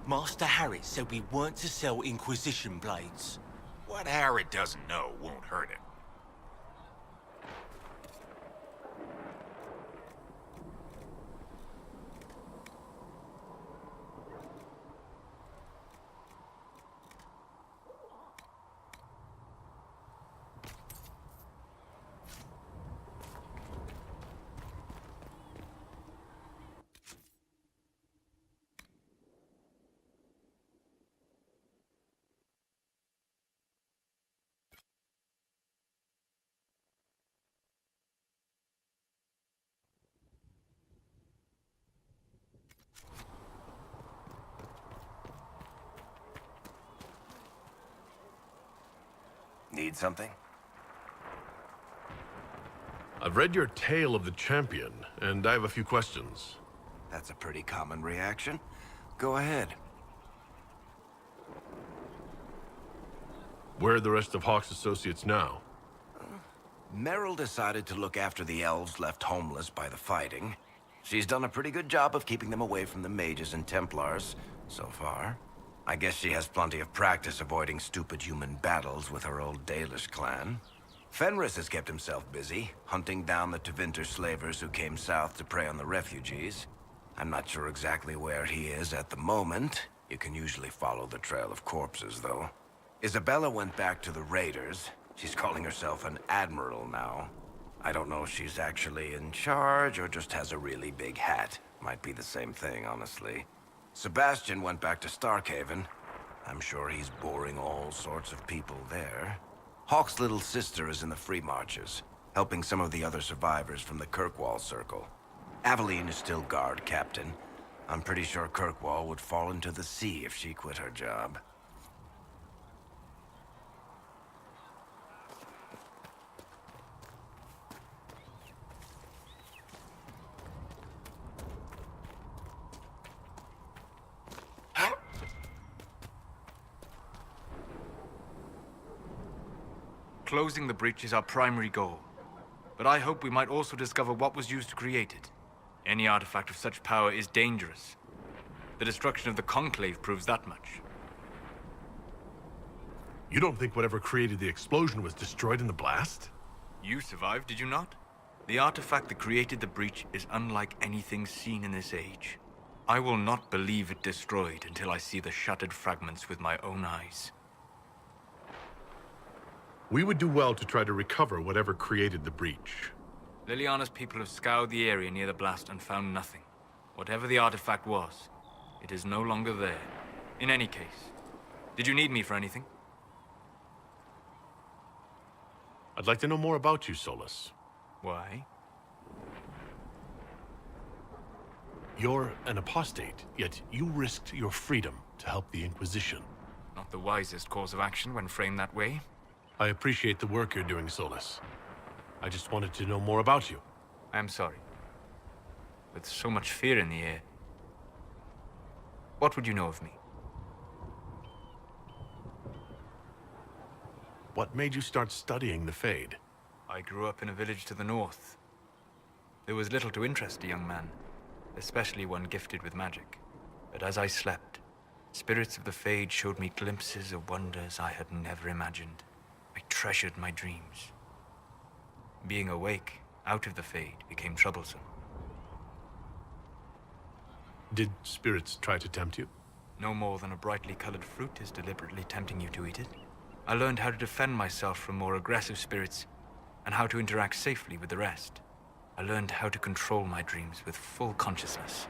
Master Harrit said we weren't to sell Inquisition blades. What Harrit doesn't know won't hurt him. Need something? I've read your Tale of the Champion, and I have a few questions. That's a pretty common reaction. Go ahead. Where are the rest of Hawke's associates now? Merrill decided to look after the elves left homeless by the fighting. She's done a pretty good job of keeping them away from the mages and Templars, so far. I guess she has plenty of practice avoiding stupid human battles with her old Dalish clan. Fenris has kept himself busy, hunting down the Tevinter slavers who came south to prey on the refugees. I'm not sure exactly where he is at the moment. You can usually follow the trail of corpses, though. Isabella went back to the raiders. She's calling herself an admiral now. I don't know if she's actually in charge or just has a really big hat. Might be the same thing, honestly. Sebastian went back to Starkhaven. I'm sure he's boring all sorts of people there. Hawke's little sister is in the Free Marches, helping some of the other survivors from the Kirkwall Circle. Aveline is still guard captain. I'm pretty sure Kirkwall would fall into the sea if she quit her job. Closing the breach is our primary goal. But I hope we might also discover what was used to create it. Any artifact of such power is dangerous. The destruction of the Conclave proves that much. You don't think whatever created the explosion was destroyed in the blast? You survived, did you not? The artifact that created the breach is unlike anything seen in this age. I will not believe it destroyed until I see the shattered fragments with my own eyes. We would do well to try to recover whatever created the breach. Liliana's people have scoured the area near the blast and found nothing. Whatever the artifact was, it is no longer there. In any case, did you need me for anything? I'd like to know more about you, Solus. Why? You're an apostate, yet you risked your freedom to help the Inquisition. Not the wisest course of action when framed that way. I appreciate the work you're doing, Solus. I just wanted to know more about you. I am sorry. With so much fear in the air. What would you know of me? What made you start studying the Fade? I grew up in a village to the north. There was little to interest a young man, especially one gifted with magic. But as I slept, spirits of the Fade showed me glimpses of wonders I had never imagined. I treasured my dreams. Being awake, out of the Fade, became troublesome. Did spirits try to tempt you? No more than a brightly colored fruit is deliberately tempting you to eat it. I learned how to defend myself from more aggressive spirits, and how to interact safely with the rest. I learned how to control my dreams with full consciousness.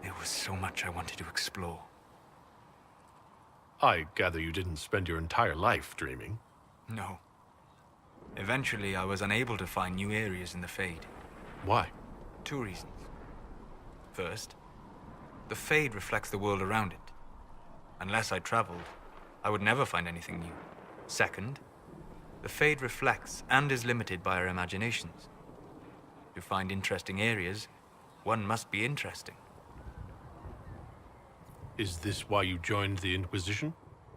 There was so much I wanted to explore. I gather you didn't spend your entire life dreaming. No. Eventually, I was unable to find new areas in the Fade. Why? 2 reasons. First, the Fade reflects the world around it. Unless I traveled, I would never find anything new. Second, the Fade reflects and is limited by our imaginations. To find interesting areas, one must be interesting. Is this why you joined the Inquisition?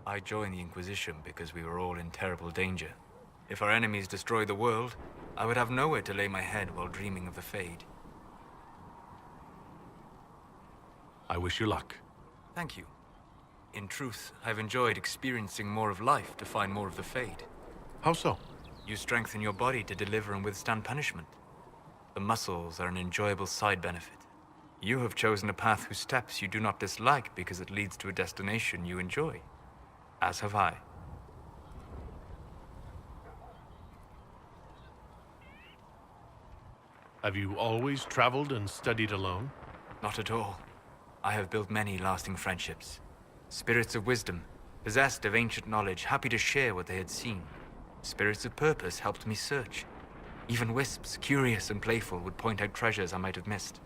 I joined the Inquisition because we were all in terrible danger. If our enemies destroyed the world, I would have nowhere to lay my head while dreaming of the Fade. I wish you luck. Thank you. In truth, I've enjoyed experiencing more of life to find more of the Fade. How so? You strengthen your body to deliver and withstand punishment. The muscles are an enjoyable side benefit. You have chosen a path whose steps you do not dislike because it leads to a destination you enjoy. As have I. Have you always traveled and studied alone? Not at all. I have built many lasting friendships. Spirits of wisdom, possessed of ancient knowledge, happy to share what they had seen. Spirits of purpose helped me search. Even wisps, curious and playful, would point out treasures I might have missed.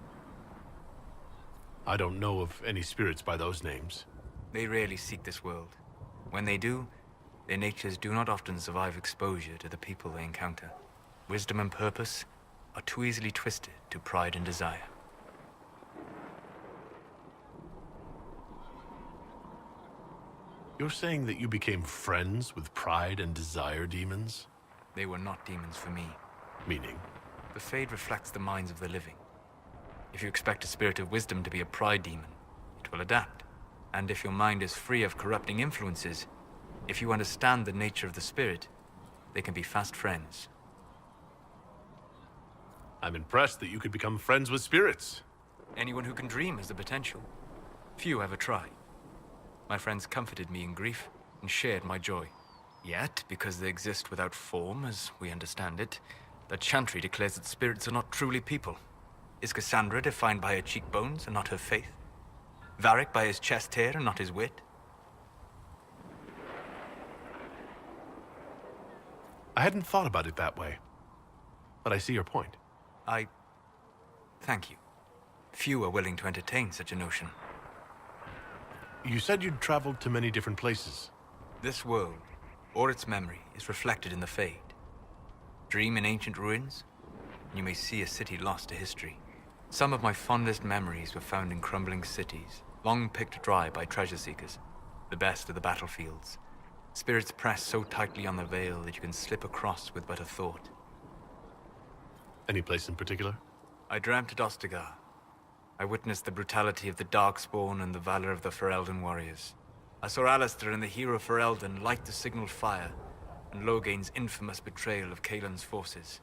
I don't know of any spirits by those names. They rarely seek this world. When they do, their natures do not often survive exposure to the people they encounter. Wisdom and purpose are too easily twisted to pride and desire. You're saying that you became friends with pride and desire demons? They were not demons for me. Meaning? The Fade reflects the minds of the living. If you expect a spirit of wisdom to be a pride demon, it will adapt. And if your mind is free of corrupting influences, if you understand the nature of the spirit, they can be fast friends. I'm impressed that you could become friends with spirits. Anyone who can dream has the potential. Few ever try. My friends comforted me in grief and shared my joy. Yet, because they exist without form, as we understand it, the Chantry declares that spirits are not truly people. Is Cassandra defined by her cheekbones and not her faith? Varric by his chest hair and not his wit? I hadn't thought about it that way, but I see your point. Thank you. Few are willing to entertain such a notion. You said you'd traveled to many different places. This world, or its memory, is reflected in the Fade. Dream in ancient ruins, and you may see a city lost to history. Some of my fondest memories were found in crumbling cities, long picked dry by treasure seekers. The best of the battlefields. Spirits press so tightly on the veil that you can slip across with but a thought. Any place in particular? I dreamt at Ostagar. I witnessed the brutality of the Darkspawn and the valor of the Ferelden warriors. I saw Alistair and the hero Ferelden light the signal fire, and Logain's infamous betrayal of Kaelin's forces.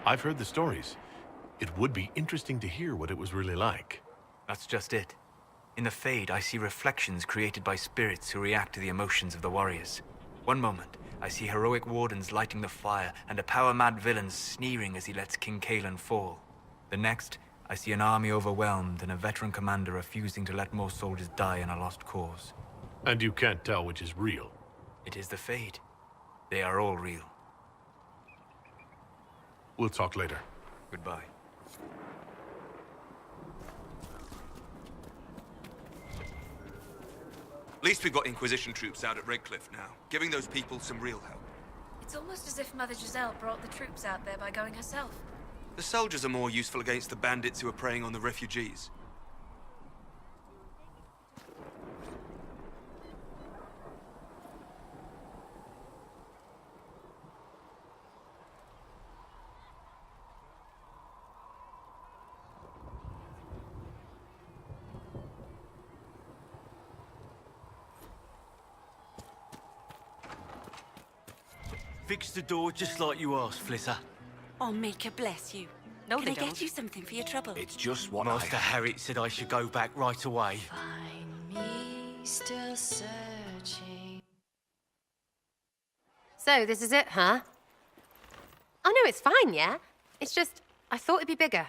I've heard the stories. It would be interesting to hear what it was really like. That's just it. In the Fade, I see reflections created by spirits who react to the emotions of the warriors. One moment, I see heroic wardens lighting the fire, and a power-mad villain sneering as he lets King Kaelin fall. The next, I see an army overwhelmed and a veteran commander refusing to let more soldiers die in a lost cause. And you can't tell which is real. It is the Fade. They are all real. We'll talk later. Goodbye. At least we've got Inquisition troops out at Redcliffe now, giving those people some real help. It's almost as if Mother Giselle brought the troops out there by going herself. The soldiers are more useful against the bandits who are preying on the refugees. Fix the door just like you asked, Flitter. Oh, Mika, bless you. No, Can they I don't. get you something for your trouble? It's just what Master Harriet said I should go back right away. Find me still searching. So, this is it, huh? Oh, no, it's fine, yeah? It's just, I thought it'd be bigger.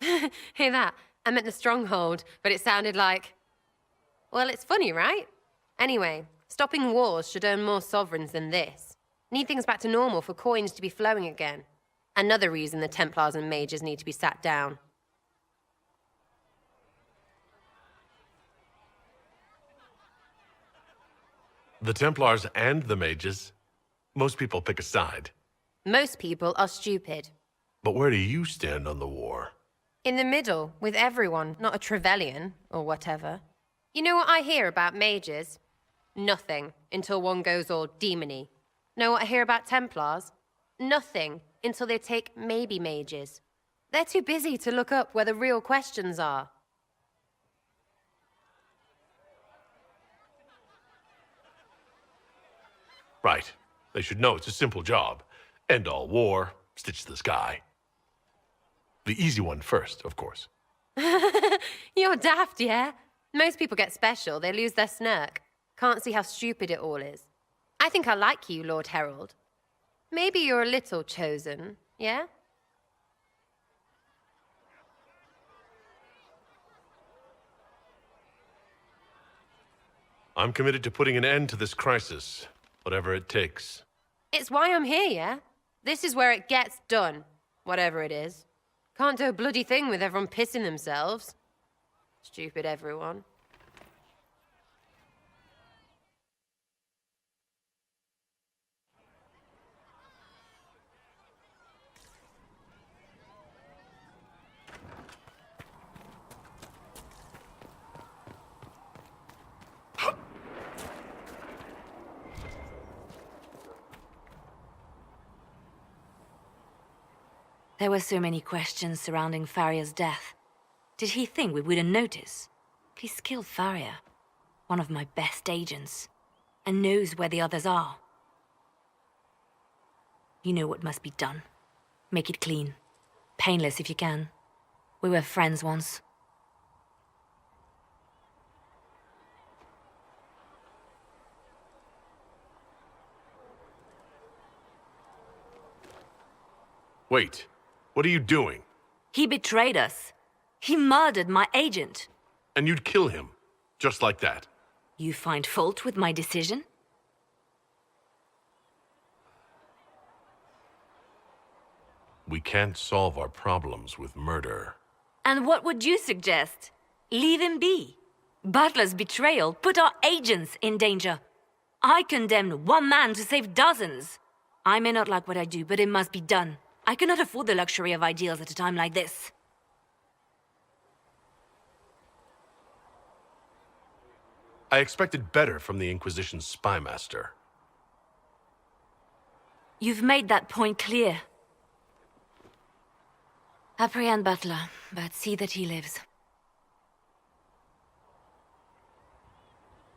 Hear that? I meant the stronghold, but it sounded like... Well, it's funny, right? Anyway, stopping wars should earn more sovereigns than this. Need things back to normal for coins to be flowing again. Another reason the Templars and mages need to be sat down. The Templars and the mages. Most people pick a side. Most people are stupid. But where do you stand on the war? In the middle, with everyone, not a Trevelyan, or whatever. You know what I hear about mages? Nothing, until one goes all demony. Know what I hear about Templars? Nothing, until they take maybe mages. They're too busy to look up where the real questions are. Right. They should know it's a simple job. End all war, stitch the sky. The easy one first, of course. You're daft, yeah? Most people get special, they lose their snark. Can't see how stupid it all is. I think I like you, Lord Herald. Maybe you're a little chosen, yeah? I'm committed to putting an end to this crisis, whatever it takes. It's why I'm here, yeah? This is where it gets done, whatever it is. Can't do a bloody thing with everyone pissing themselves. Stupid everyone. There were so many questions surrounding Farria's death. Did he think we wouldn't notice? He's killed Farria, one of my best agents, and knows where the others are. You know what must be done. Make it clean. Painless if you can. We were friends once. Wait, what are you doing? He betrayed us. He murdered my agent. And you'd kill him, just like that. You find fault with my decision? We can't solve our problems with murder. And what would you suggest? Leave him be. Butler's betrayal put our agents in danger. I condemned one man to save dozens. I may not like what I do, but it must be done. I cannot afford the luxury of ideals at a time like this. I expected better from the Inquisition's spymaster. You've made that point clear. Apprehend Butler, but see that he lives.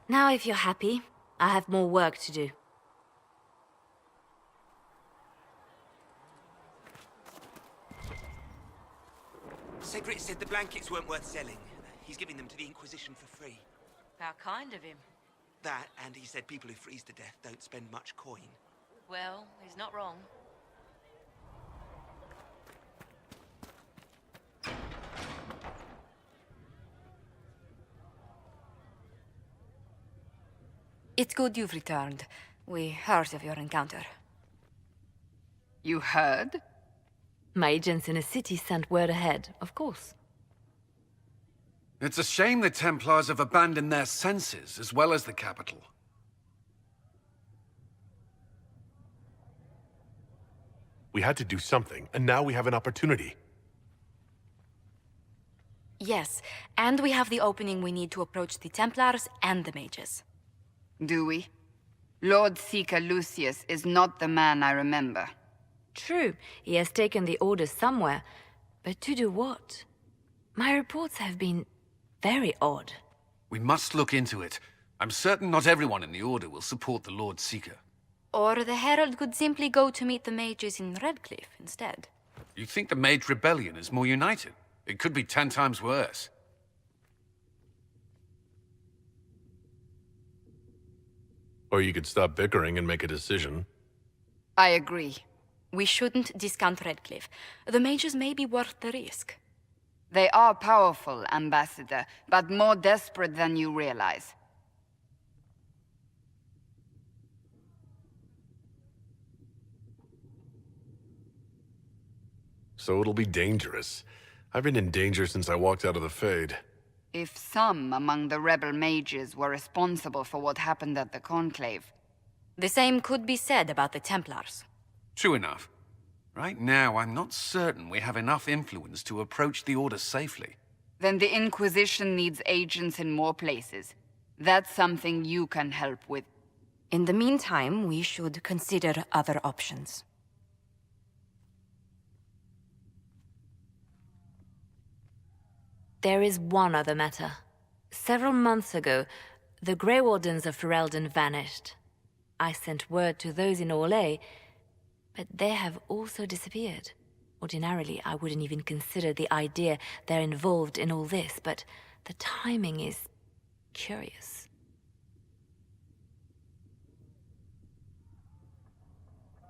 Now, if you're happy, I have more work to do. Segret said the blankets weren't worth selling. He's giving them to the Inquisition for free. How kind of him. That, and he said people who freeze to death don't spend much coin. Well, he's not wrong. It's good you've returned. We heard of your encounter. You heard? My agents in the city sent word ahead, of course. It's a shame the Templars have abandoned their senses, as well as the capital. We had to do something, and now we have an opportunity. Yes, and we have the opening we need to approach the Templars and the mages. Do we? Lord Seeker Lucius is not the man I remember. True, he has taken the orders somewhere, but to do what? My reports have been very odd. We must look into it. I'm certain not everyone in the Order will support the Lord Seeker. Or the Herald could simply go to meet the mages in Redcliffe instead. You think the Mage Rebellion is more united? It could be 10 times worse. Or you could stop bickering and make a decision. I agree. We shouldn't discount Redcliffe. The mages may be worth the risk. They are powerful, Ambassador, but more desperate than you realize. So it'll be dangerous. I've been in danger since I walked out of the Fade. If some among the rebel mages were responsible for what happened at the Conclave... The same could be said about the Templars. True enough. Right now, I'm not certain we have enough influence to approach the Order safely. Then the Inquisition needs agents in more places. That's something you can help with. In the meantime, we should consider other options. There is one other matter. Several months ago, the Grey Wardens of Ferelden vanished. I sent word to those in Orlais, but they have also disappeared. Ordinarily, I wouldn't even consider the idea they're involved in all this, but the timing is curious.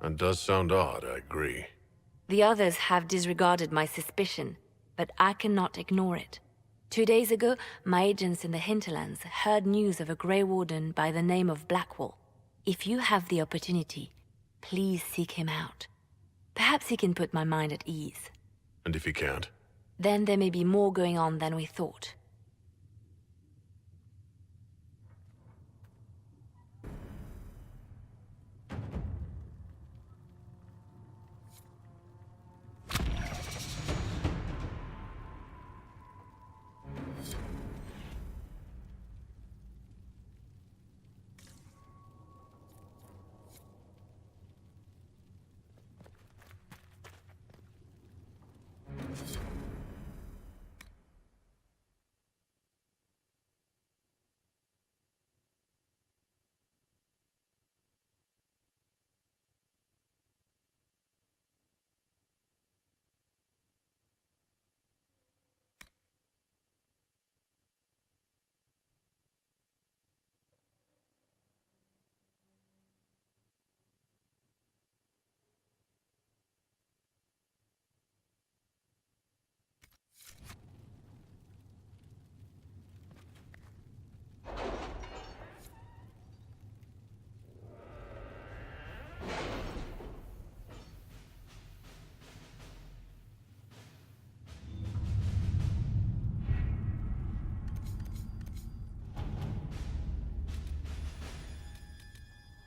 It does sound odd, I agree. The others have disregarded my suspicion, but I cannot ignore it. 2 days ago, my agents in the hinterlands heard news of a Grey Warden by the name of Blackwall. If you have the opportunity, please seek him out. Perhaps he can put my mind at ease. And if he can't? Then there may be more going on than we thought.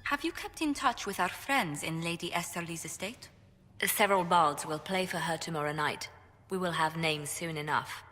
Have you kept in touch with our friends in Lady Esterly's estate? Several bards will play for her tomorrow night. We will have names soon enough.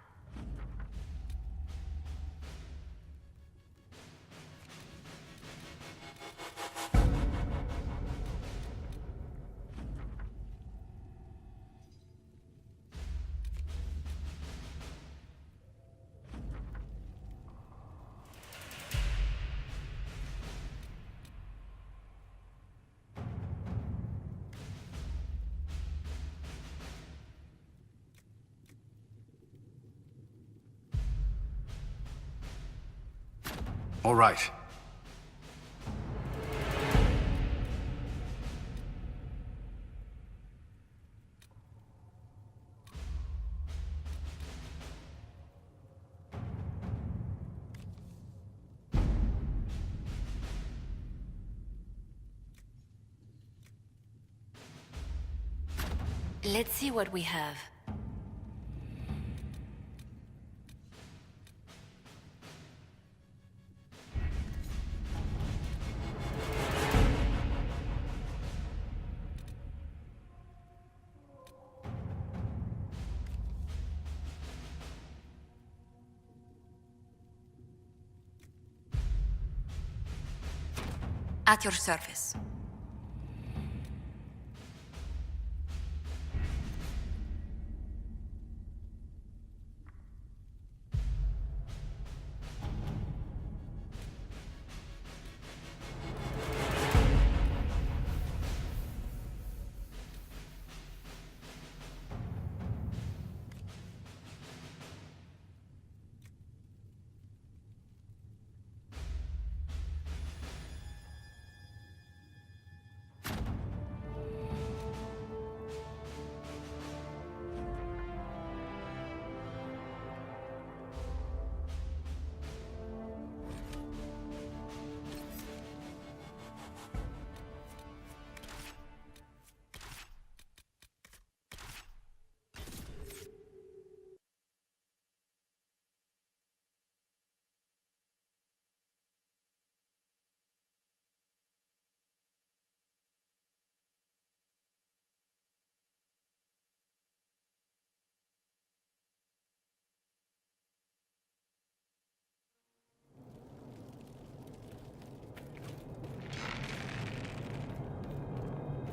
All right. Let's see what we have. At your service.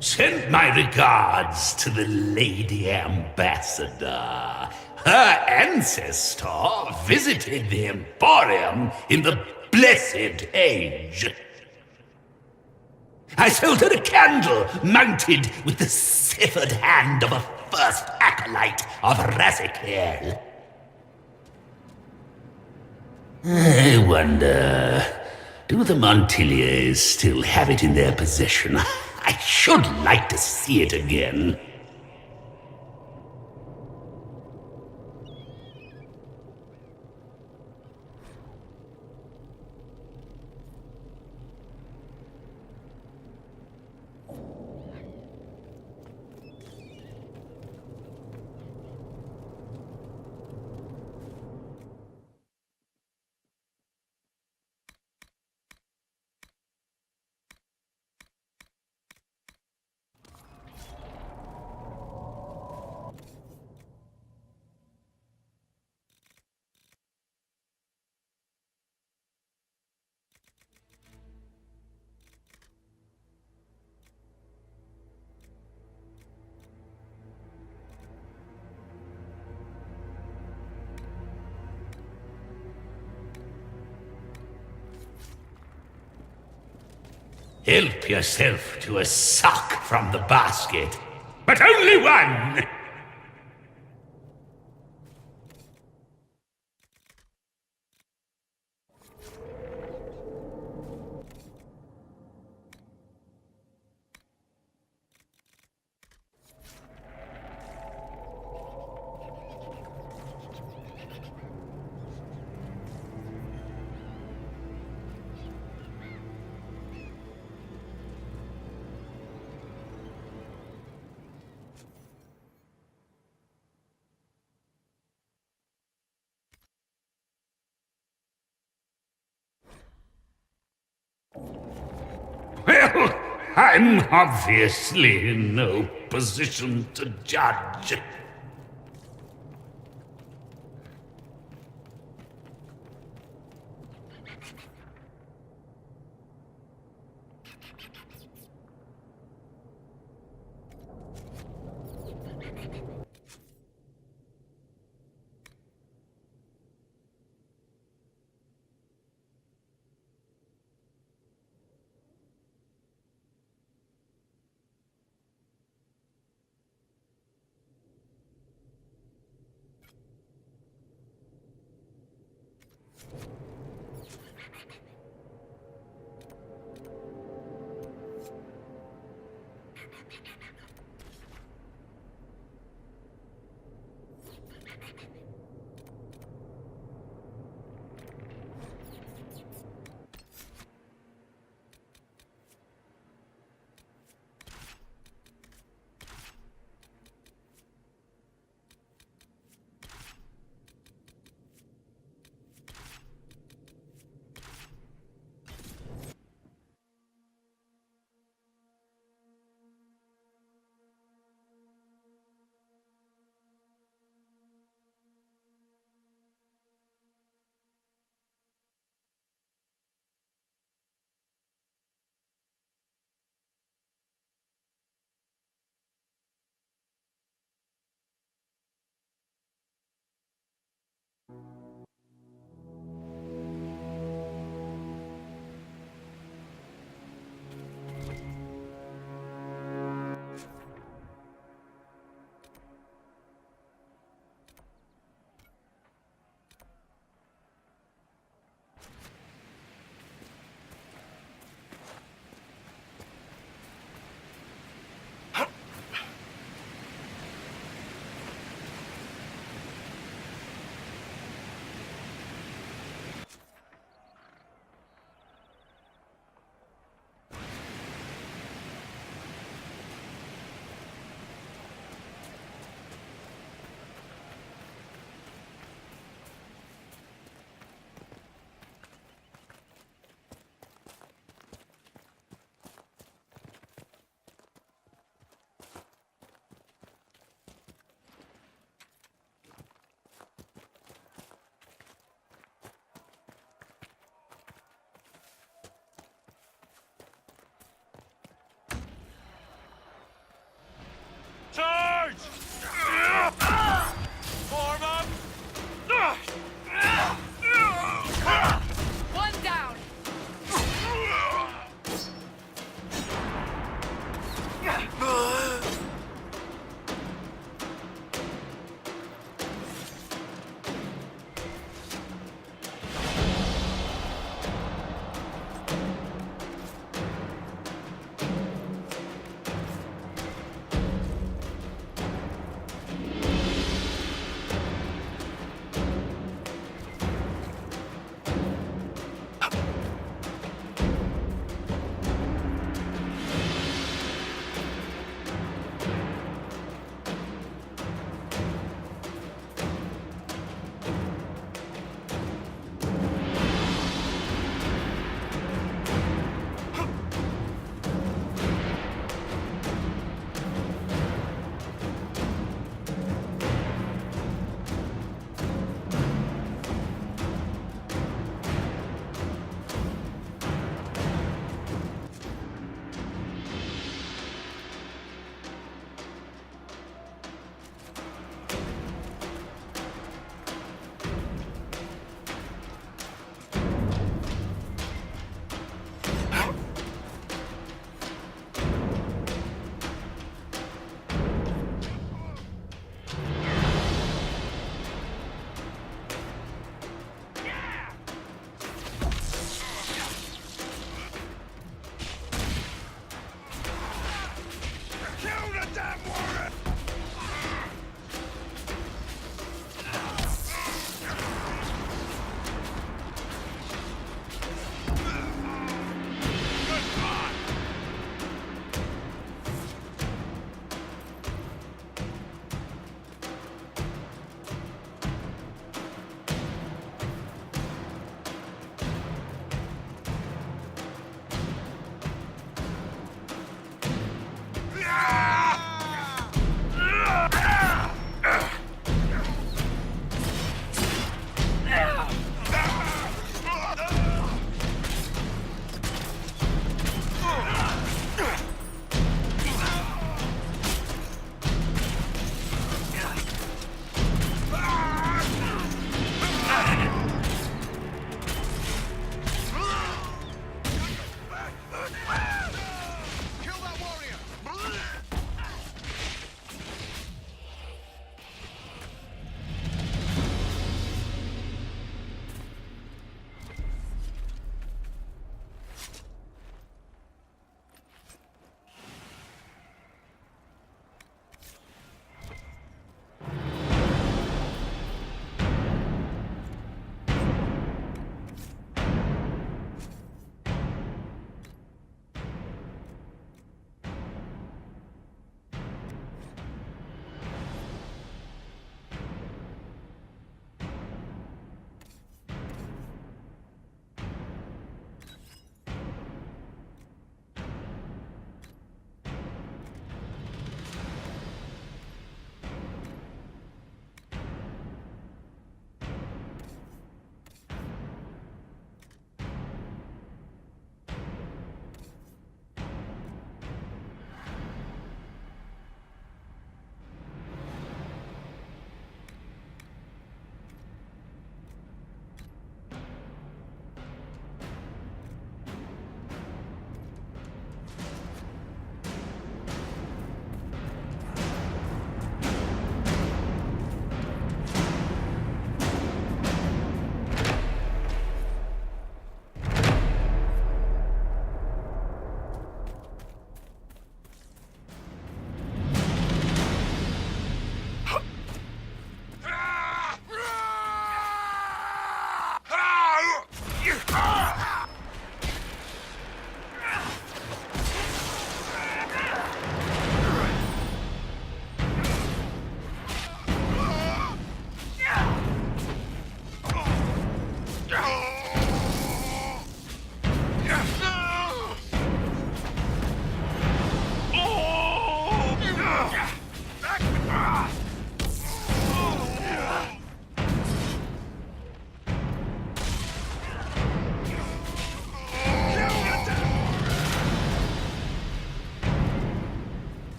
Send my regards to the Lady Ambassador. Her ancestor visited the Emporium in the Blessed Age. I sold her a candle mounted with the severed hand of a first acolyte of Razikel. I wonder, do the Montiliers still have it in their possession? I should like to see it again. Help yourself to a sock from the basket. But only one! Well, I'm obviously in no position to judge.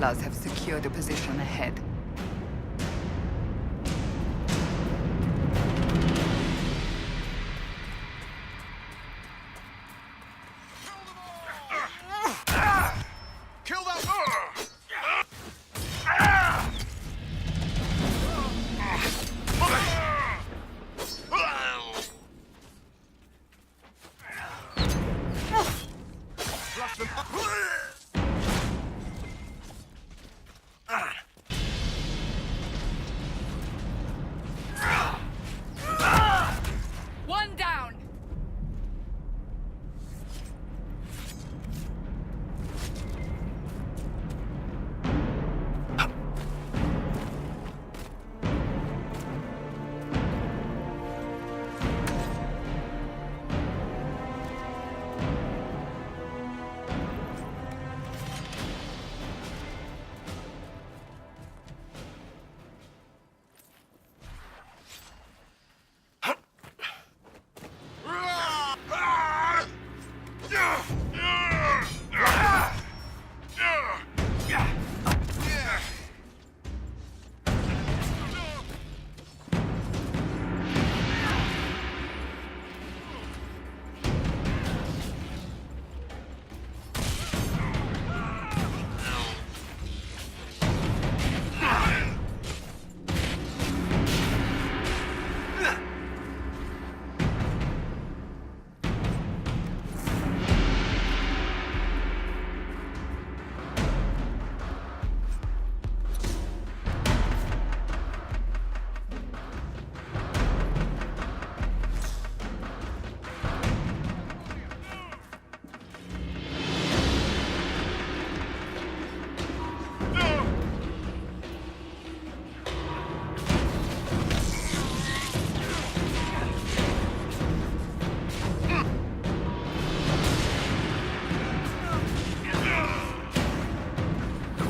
Templars have secured a position ahead. Kill that! One down!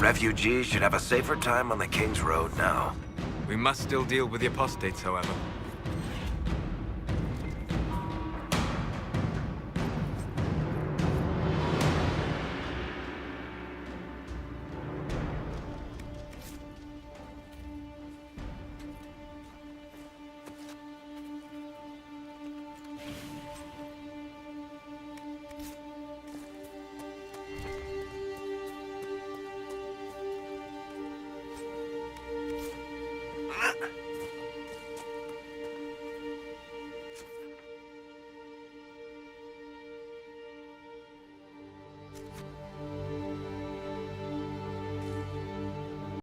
Refugees should have a safer time on the King's Road now. We must still deal with the apostates, however.